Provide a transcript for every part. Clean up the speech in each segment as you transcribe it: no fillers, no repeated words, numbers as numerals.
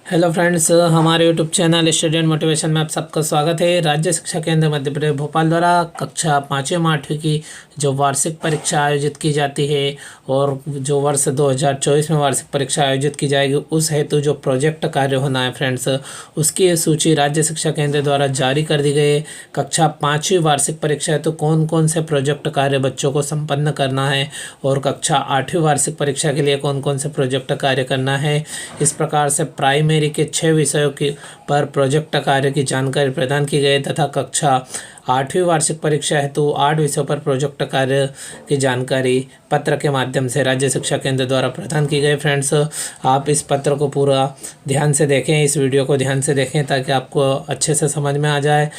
Hello friends, हमारे YouTube channel student motivation में आप सबका स्वागत है। राज्य शिक्षा केंद्र मध्य प्रदेश भोपाल द्वारा कक्षा 5वीं 8वीं की जो वार्षिक परीक्षा आयोजित की जाती है और जो वर्ष 2024 में वार्षिक परीक्षा आयोजित की जाएगी उस हेतु जो प्रोजेक्ट कार्य होना है फ्रेंड्स, उसकी सूची राज्य शिक्षा केंद्र द्वारा जारी कर दी गई है। कक्षा 5वीं वार्षिक परीक्षा है तो कौन कौन से प्रोजेक्ट कार्य बच्चों को संपन्न करना है और कक्षा 8वीं वार्षिक परीक्षा के लिए कौन कौन से प्रोजेक्ट कार्य करना है। इस प्रकार से प्राइमरी के 6 विषयों की पर प्रोजेक्ट कार्य की जानकारी प्रदान की गई तथा कक्षा 8वीं वार्षिक परीक्षा हेतु 8 विषयों पर प्रोजेक्ट कार्य की जानकारी पत्र के माध्यम से राज्य शिक्षा केंद्र द्वारा प्रदान की गई। फ्रेंड्स, आप इस पत्र को पूरा ध्यान से देखें, इस वीडियो को ध्यान से देखें ताकि आपको अच्छे से समझ में आ जाए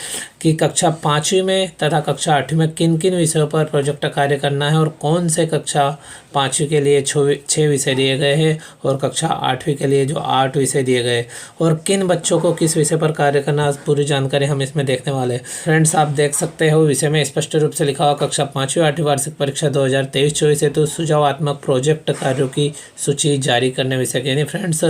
कि कक्षा 5वीं में तथा कक्षा 8वीं में किन किन विषयों पर प्रोजेक्ट कार्य करना है और कौन से कक्षा 5वीं के लिए 6 विषय दिए गए हैं और कक्षा 8वीं के लिए जो 8 विषय दिए गए और किन बच्चों को किस विषय पर कार्य करना, पूरी जानकारी हम इसमें देखने वाले हैं। फ्रेंड्स, आप देख सकते हो विषय में स्पष्ट रूप से लिखा हुआ कक्षा 5वीं 8वीं वार्षिक परीक्षा 2023-24 हेतु सुझावात्मक प्रोजेक्ट कार्यों की सूची जारी करने विषय। यानी फ्रेंड्स,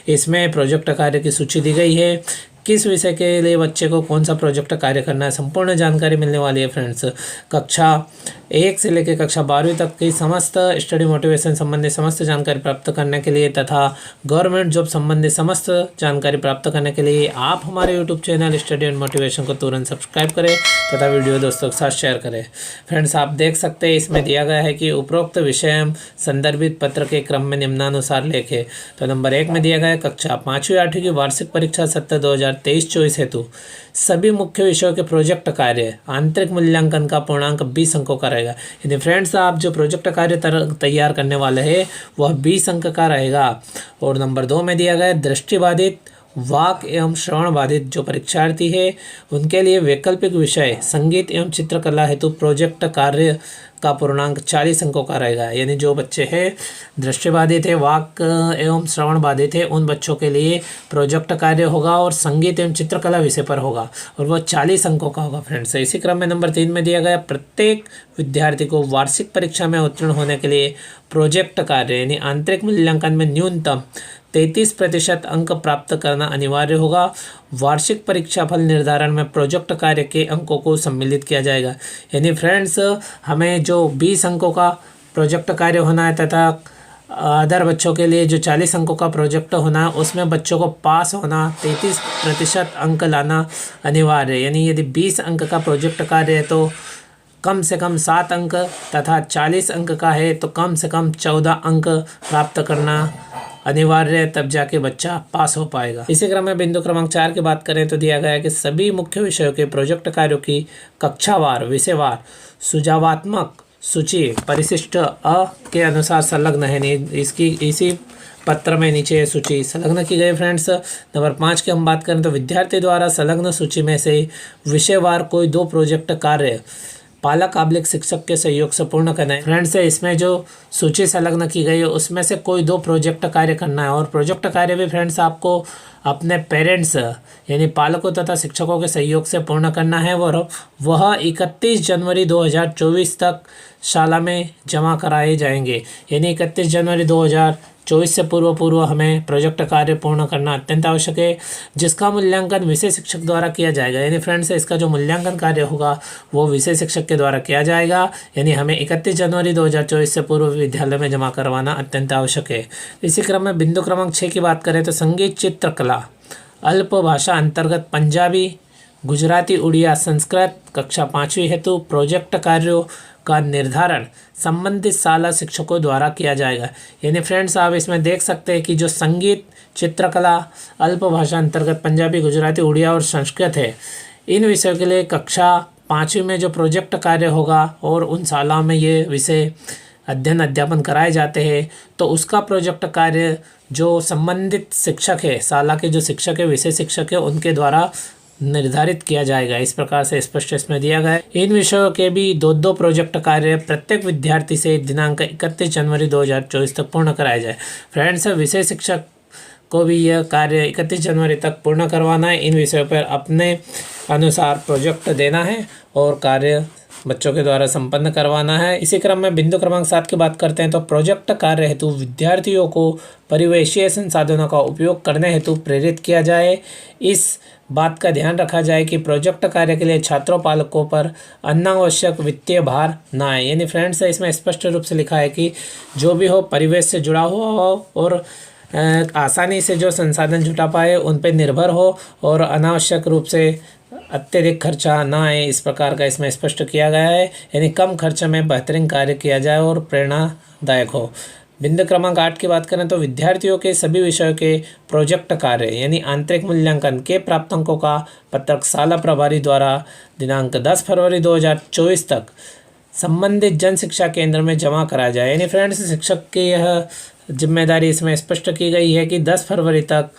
इसमें प्रोजेक्ट कार्य की सूची दी गई है, किस विषय के लिए बच्चे को कौन सा प्रोजेक्ट कार्य करना है, संपूर्ण जानकारी मिलने वाली है। फ्रेंड्स, कक्षा 1 से लेकर कक्षा 12वीं तक की समस्त स्टडी मोटिवेशन संबंधी समस्त जानकारी प्राप्त करने के लिए तथा गवर्नमेंट जॉब संबंधी समस्त जानकारी प्राप्त करने के लिए आप हमारे YouTube channel study and motivation को तुरंत सब्सक्राइब करें तथा वीडियो दोस्तों के साथ शेयर करें। फ्रेंड्स, आप देख सकते हैं इसमें दिया गया है कि उपरोक्त विषय संदर्भित पत्र के क्रम में निम्नानुसार लेखें। तो नंबर 1 में दिया गया है कक्षा 5वीं 8वीं की वार्षिक परीक्षा सत्र 2023-24 हेतु सभी मुख्य विषयों के प्रोजेक्ट कार्य आंतरिक मूल्यांकन का पूर्णांक 20 अंकों का रहेगा। यदि फ्रेंड्स, आप जो प्रोजेक्ट कार्य तैयार करने वाले हैं वह 20 अंक का रहेगा। और नंबर 2 में दिया गया दृष्टिबाधित वाक एवं श्रवण बाधित जो परीक्षार्थी है उनके लिए वैकल्पिक विषय संगीत एवं चित्रकला हेतु प्रोजेक्ट कार्य का पूर्णांक 40 अंकों का रहेगा। यानी जो बच्चे हैं दृष्टिबाधित है, वाक एवं श्रवण बाधित है, उन बच्चों के लिए प्रोजेक्ट कार्य होगा और संगीत एवं चित्रकला विषय पर होगा और वो 40 अंकों का होगा। फ्रेंड्स, इसी क्रम में नंबर 3 में दिया गया प्रत्येक विद्यार्थी को वार्षिक परीक्षा में उत्तीर्ण होने के लिए प्रोजेक्ट कार्य यानी आंतरिक मूल्यांकन में न्यूनतम 33% अंक प्राप्त करना अनिवार्य होगा। वार्षिक परीक्षा फल निर्धारण में प्रोजेक्ट कार्य के अंकों को सम्मिलित किया जाएगा। यानी फ्रेंड्स, हमें जो 20 अंकों का प्रोजेक्ट कार्य होना है तथा अदर बच्चों के लिए जो 40 अंकों का प्रोजेक्ट होना है उसमें बच्चों को पास होना 33% अंक लाना अनिवार्य है। यानी यदि 20 अंक का प्रोजेक्ट कार्य है तो कम से कम 7 अंक तथा 40 अंक का है तो कम से कम 14 अंक प्राप्त करना अनिवार्य है, तब जाके बच्चा पास हो पाएगा। इसी क्रम में बिंदु क्रमांक 4 की बात करें तो दिया गया है कि सभी मुख्य विषयों के प्रोजेक्ट कार्यों की कक्षावार विषयवार सुझावात्मक सूची परिशिष्ट अ के अनुसार संलग्न है। इसकी इसी पत्र में नीचे सूची संलग्न की गई। फ्रेंड्स, नंबर 5 की हम बात करें तो विद्यार्थी द्वारा संलग्न सूची में से विषयवार कोई 2 प्रोजेक्ट कार्य पालक आबलिक शिक्षक के सहयोग से पूर्ण करना है। फ्रेंड्स, इसमें जो सूची संलग्न की गई है उसमें से कोई 2 प्रोजेक्ट कार्य करना है और प्रोजेक्ट कार्य भी फ्रेंड्स आपको अपने पेरेंट्स यानी पालकों तथा शिक्षकों के सहयोग से पूर्ण करना है। वह 31 जनवरी 2024 तक शाला में जमा कराए जाएंगे। यानी 31 जनवरी 2024 से पूर्व हमें प्रोजेक्ट कार्य पूर्ण करना अत्यंत आवश्यक है, जिसका मूल्यांकन विषय शिक्षक द्वारा किया जाएगा। यानी फ्रेंड्स, इसका जो मूल्यांकन कार्य होगा वो विषय शिक्षक के द्वारा किया जाएगा। यानी हमें 31 जनवरी 2024 से पूर्व विद्यालय में जमा करवाना अत्यंत आवश्यक है। इसी क्रम में बिंदु क्रमांक 6 की बात करें तो संगीत चित्रकला अल्प भाषा अंतर्गत पंजाबी गुजराती उड़िया संस्कृत कक्षा 5वीं हेतु प्रोजेक्ट कार्यों का निर्धारण संबंधित शाला शिक्षकों द्वारा किया जाएगा। यानी फ्रेंड्स, आप इसमें देख सकते हैं कि जो संगीत चित्रकला अल्प भाषा अंतर्गत पंजाबी गुजराती उड़िया और संस्कृत है, इन विषयों के लिए कक्षा 5वीं में जो प्रोजेक्ट कार्य होगा और उन शालाओं में ये विषय अध्ययन अध्यापन कराए जाते हैं तो उसका प्रोजेक्ट कार्य जो संबंधित शिक्षक है, शाला के जो शिक्षक है, विषय शिक्षक है, उनके द्वारा निर्धारित किया जाएगा। इस प्रकार से स्पष्ट इसमें दिया गया है। इन विषयों के भी 2 प्रोजेक्ट कार्य प्रत्येक विद्यार्थी से दिनांक 31 जनवरी 2024 तक पूर्ण कराया जाए। फ्रेंड्स, विषय शिक्षक को भी यह कार्य 31 जनवरी तक पूर्ण करवाना है। इन विषयों पर अपने अनुसार प्रोजेक्ट देना है और कार्य बच्चों के द्वारा संपन्न करवाना है। इसी क्रम में बिंदु क्रमांक 7 की बात करते हैं तो प्रोजेक्ट कार्य हेतु विद्यार्थियों को परिवेशीय संसाधनों का उपयोग करने हेतु प्रेरित किया जाए। इस बात का ध्यान रखा जाए कि प्रोजेक्ट कार्य के लिए छात्रों पालकों पर अनावश्यक वित्तीय भार न आए। यानी फ्रेंड्स इसमें स्पष्ट रूप से लिखा है कि जो भी हो परिवेश से जुड़ा हुआ हो और आसानी से जो संसाधन जुटा पाए उन पर निर्भर हो और अनावश्यक रूप से अत्यधिक खर्चा ना आए, इस प्रकार का इसमें स्पष्ट किया गया है। यानी कम खर्च में बेहतरीन कार्य किया जाए और प्रेरणादायक हो। बिंदु क्रमांक 8 की बात करें तो विद्यार्थियों के सभी विषयों के प्रोजेक्ट कार्य यानी आंतरिक मूल्यांकन के प्राप्तांकों का पत्रक शाला प्रभारी द्वारा दिनांक 10 फरवरी 2024 तक संबंधित जन शिक्षा केंद्र में जमा कराया जाए। यानी फ्रेंड्स शिक्षक की यह जिम्मेदारी इसमें स्पष्ट की गई है कि 10 फरवरी तक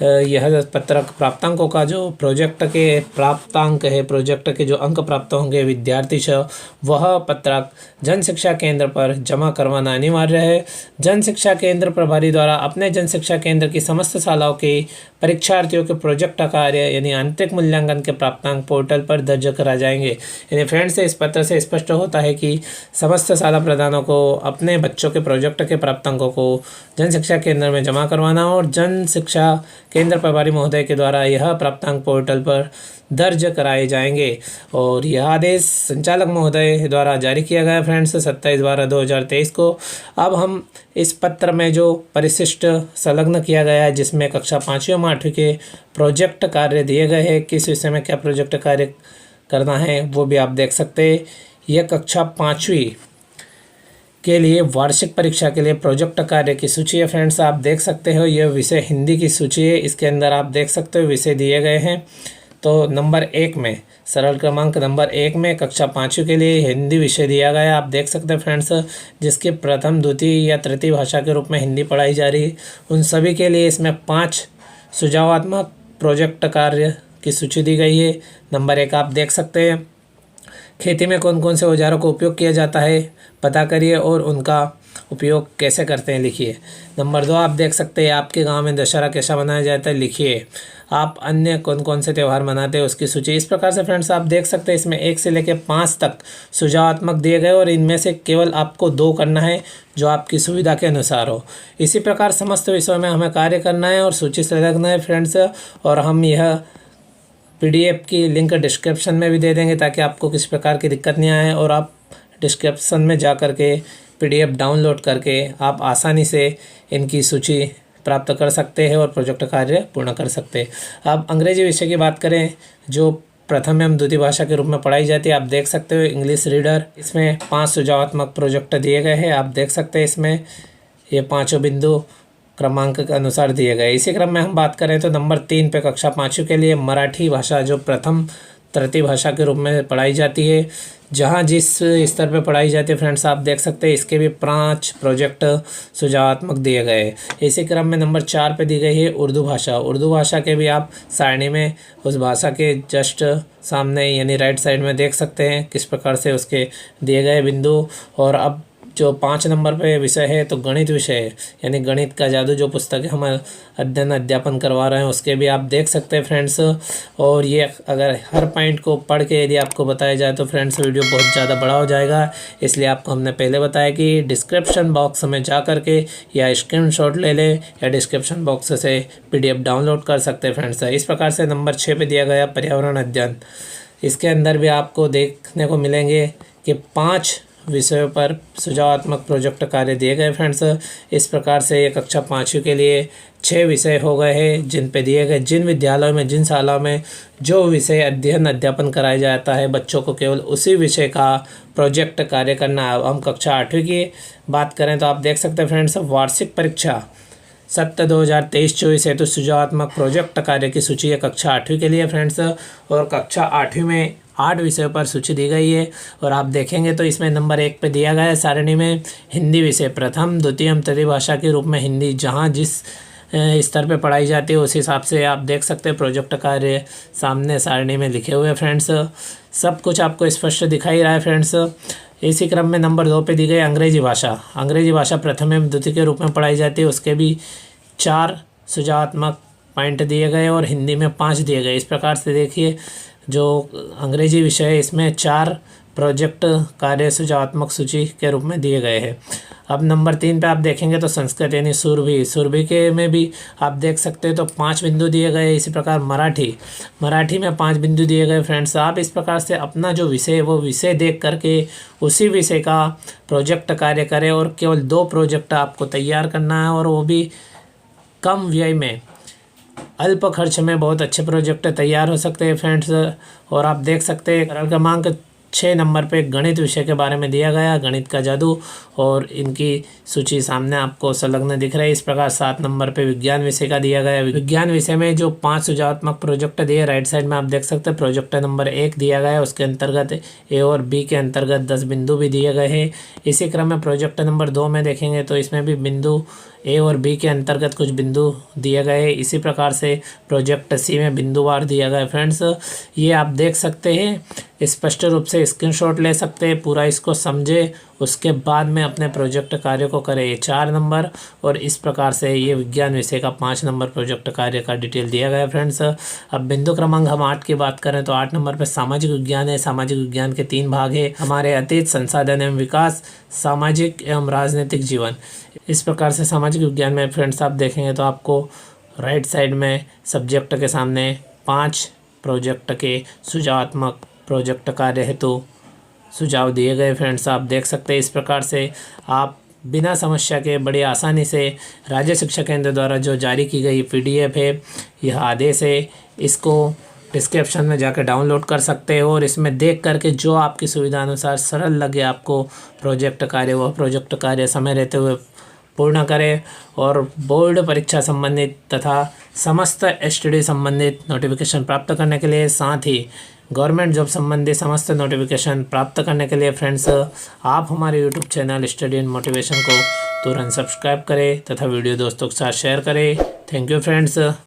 यह पत्रक प्राप्तांकों का जो प्रोजेक्ट के प्राप्तांक है, प्रोजेक्ट के जो अंक प्राप्त होंगे विद्यार्थी से, वह पत्रक जन शिक्षा केंद्र पर जमा करवाना अनिवार्य है। जन शिक्षा केंद्र प्रभारी द्वारा अपने जन शिक्षा केंद्र की समस्त शालाओं के परीक्षार्थियों के प्रोजेक्ट कार्य यानी आंतरिक मूल्यांकन के प्राप्तांक पोर्टल पर दर्ज करा जाएंगे। यानी फ्रेंड्स इस पत्र से स्पष्ट होता है कि समस्त शाला प्रधानों को अपने बच्चों के प्रोजेक्ट के प्राप्तांकों को जन शिक्षा केंद्र में जमा करवाना और जन शिक्षा केंद्र प्रभारी महोदय के द्वारा यह प्राप्तांक पोर्टल पर दर्ज कराए जाएंगे। और यह आदेश संचालक महोदय द्वारा जारी किया गया फ्रेंड्स 27/12/2023 को। अब हम इस पत्र में जो परिशिष्ट संलग्न किया गया है जिसमें कक्षा 5वीं और 8वीं के प्रोजेक्ट कार्य दिए गए हैं, किस विषय में क्या प्रोजेक्ट कार्य करना है वो भी आप देख सकते हैं। यह कक्षा 5वीं के लिए वार्षिक परीक्षा के लिए प्रोजेक्ट कार्य की सूची है फ्रेंड्स, आप देख सकते हो। यह विषय हिंदी की सूची है, इसके अंदर आप देख सकते हो विषय दिए गए हैं। तो नंबर 1 में सरल क्रमांक नंबर 1 में कक्षा 5वीं के लिए हिंदी विषय दिया गया है, आप देख सकते हैं फ्रेंड्स, जिसके प्रथम द्वितीय या तृतीय भाषा के रूप में हिंदी पढ़ाई जा रही है उन सभी के लिए इसमें 5 सुझावात्मक प्रोजेक्ट कार्य की सूची दी गई है। नंबर 1 आप देख सकते हैं, खेती में कौन कौन से औजारों का उपयोग किया जाता है पता करिए और उनका उपयोग कैसे करते हैं लिखिए। नंबर 2 आप देख सकते हैं, आपके गांव में दशहरा कैसा मनाया जाता है लिखिए। आप अन्य कौन कौन से त्यौहार मनाते हैं उसकी सूची। इस प्रकार से फ्रेंड्स आप देख सकते हैं इसमें 1 से लेकर 5 तक सुझावात्मक दिए गए और इनमें से केवल आपको 2 करना है जो आपकी सुविधा के अनुसार हो। इसी प्रकार समस्त विषयों में हमें कार्य करना है और सूची से लगना है फ्रेंड्स। और हम यह PDF की लिंक डिस्क्रिप्शन में भी दे देंगे ताकि आपको किसी प्रकार की दिक्कत नहीं आए और आप डिस्क्रिप्शन में जा कर के PDF डाउनलोड करके आप आसानी से इनकी सूची प्राप्त कर सकते हैं और प्रोजेक्ट कार्य पूर्ण कर सकते हैं। अब अंग्रेजी विषय की बात करें जो प्रथम एवं द्वितीय भाषा के रूप में पढ़ाई जाती है, आप देख सकते हो इंग्लिश रीडर, इसमें 5 सुझावात्मक प्रोजेक्ट दिए गए हैं, आप देख सकते हैं इसमें ये 5 बिंदु क्रमांक के अनुसार दिए गए। इसी क्रम में हम बात करें तो नंबर 3 पे कक्षा 5वीं के लिए मराठी भाषा जो प्रथम तृतीय भाषा के रूप में पढ़ाई जाती है, जहां जिस स्तर पे पढ़ाई जाती है फ्रेंड्स आप देख सकते हैं इसके भी 5 प्रोजेक्ट सुझावात्मक दिए गए। इसी क्रम में नंबर 4 पे दी गई है उर्दू भाषा। उर्दू भाषा के भी आप सारणी में उस भाषा के जस्ट सामने यानी राइट साइड में देख सकते हैं किस प्रकार से उसके दिए गए बिंदु। और अब जो 5 नंबर पे विषय है तो गणित विषय है, यानी गणित का जादू जो पुस्तक हम अध्ययन अध्यापन करवा रहे हैं उसके भी आप देख सकते हैं फ्रेंड्स। और ये अगर हर पॉइंट को पढ़ के यदि आपको बताया जाए तो फ्रेंड्स वीडियो बहुत ज़्यादा बड़ा हो जाएगा, इसलिए आपको हमने पहले बताया कि डिस्क्रिप्शन बॉक्स में जा कर के या स्क्रीनशॉट ले लें या डिस्क्रिप्शन बॉक्स से PDF डाउनलोड कर सकते हैं फ्रेंड्स। इस प्रकार से नंबर 6 पे दिया गया पर्यावरण अध्ययन, इसके अंदर भी आपको देखने को मिलेंगे कि 5 विषयों पर सुझावात्मक प्रोजेक्ट कार्य दिए गए फ्रेंड्स। इस प्रकार से ये कक्षा 5वीं के लिए 6 विषय हो गए हैं जिन पे दिए गए, जिन विद्यालयों में जिन शालाओं में जो विषय अध्ययन अध्यापन कराया जाता है बच्चों को केवल उसी विषय का प्रोजेक्ट कार्य करना है। हम कक्षा 8वीं की बात करें तो आप देख सकते हैं फ्रेंड्स, वार्षिक परीक्षा सत्र 2023-24 हेतु सुझावात्मक प्रोजेक्ट कार्य की सूची है कक्षा 8वीं के लिए फ्रेंड्स। और कक्षा 8वीं में 8 विषयों पर सूची दी गई है और आप देखेंगे तो इसमें नंबर 1 पे दिया गया है सारणी में हिंदी विषय प्रथम द्वितीय तृतीय भाषा के रूप में हिंदी, जहां जिस स्तर पे पढ़ाई जाती है उस हिसाब से आप देख सकते हैं प्रोजेक्ट कार्य सामने सारणी में लिखे हुए फ्रेंड्स। सब कुछ आपको स्पष्ट दिखाई रहा है फ्रेंड्स। इसी क्रम में नंबर 2 पे दी गई अंग्रेजी भाषा। अंग्रेजी भाषा प्रथम एवं द्वितीय के रूप में पढ़ाई जाती है, उसके भी 4 सुझावात्मक पॉइंट दिए गए और हिंदी में 5 दिए गए। इस प्रकार से देखिए जो अंग्रेजी विषय है इसमें 4 प्रोजेक्ट कार्य सुझावात्मक सूची के रूप में दिए गए हैं। अब नंबर 3 पे आप देखेंगे तो संस्कृत यानी सुरभि के में भी आप देख सकते हैं तो 5 बिंदु दिए गए। इसी प्रकार मराठी में 5 बिंदु दिए गए। फ्रेंड्स, आप इस प्रकार से अपना जो विषय है वो विषय देख करके उसी विषय का प्रोजेक्ट कार्य करें और केवल 2 प्रोजेक्ट आपको तैयार करना है और वो भी कम व्यय में, अल्प खर्च में बहुत अच्छे प्रोजेक्ट तैयार हो सकते हैं। फ्रेंड्स, और आप देख सकते हैं सरल क्रमांक 6 नंबर पे गणित विषय के बारे में दिया गया, गणित का जादू, और इनकी सूची सामने आपको संलग्न दिख रही है। इस प्रकार 7 नंबर पे विज्ञान विषय का दिया गया। विज्ञान विषय में जो 5 सुझावात्मक प्रोजेक्ट दिए, राइट साइड में आप देख सकते हैं प्रोजेक्ट नंबर 1 दिया गया है, उसके अंतर्गत ए और बी के अंतर्गत 10 बिंदु भी दिए गए हैं। इसी क्रम में प्रोजेक्ट नंबर 2 में देखेंगे तो इसमें भी बिंदु ए और बी के अंतर्गत कुछ बिंदु दिए गए। इसी प्रकार से प्रोजेक्ट सी में बिंदुवार दिया गया। फ्रेंड्स, ये आप देख सकते हैं, स्पष्ट रूप से स्क्रीनशॉट ले सकते हैं, पूरा इसको समझे, उसके बाद में अपने प्रोजेक्ट कार्य को करें। ये 4 नंबर और इस प्रकार से ये विज्ञान विषय का 5 नंबर प्रोजेक्ट कार्य का डिटेल दिया गया है। फ्रेंड्स, अब बिंदु क्रमांक हम 8 की बात करें तो 8 नंबर पर सामाजिक विज्ञान है। सामाजिक विज्ञान के 3 भाग है, हमारे अतीत, संसाधन एवं विकास, सामाजिक एवं राजनीतिक जीवन। इस प्रकार से सामाजिक विज्ञान में फ्रेंड्स आप देखेंगे तो आपको राइट साइड में सब्जेक्ट के सामने 5 प्रोजेक्ट के सुझावात्मक प्रोजेक्ट कार्य हेतु सुझाव दिए गए। फ्रेंड्स, आप देख सकते हैं इस प्रकार से आप बिना समस्या के बड़ी आसानी से राज्य शिक्षा केंद्र द्वारा जो जारी की गई PDF है, यह आदेश है, इसको डिस्क्रिप्शन में जाकर डाउनलोड कर सकते हो और इसमें देख करके जो आपकी सुविधा अनुसार सरल लगे आपको प्रोजेक्ट कार्य, वह प्रोजेक्ट कार्य समय रहते हुए पूर्ण करें। और बोर्ड परीक्षा संबंधित तथा समस्त STD संबंधित नोटिफिकेशन प्राप्त करने के लिए, साथ ही गवर्नमेंट जॉब संबंधी समस्त नोटिफिकेशन प्राप्त करने के लिए फ्रेंड्स आप हमारे YouTube channel study and motivation को तुरंत सब्सक्राइब करें तथा वीडियो दोस्तों के साथ शेयर करें। Thank you friends.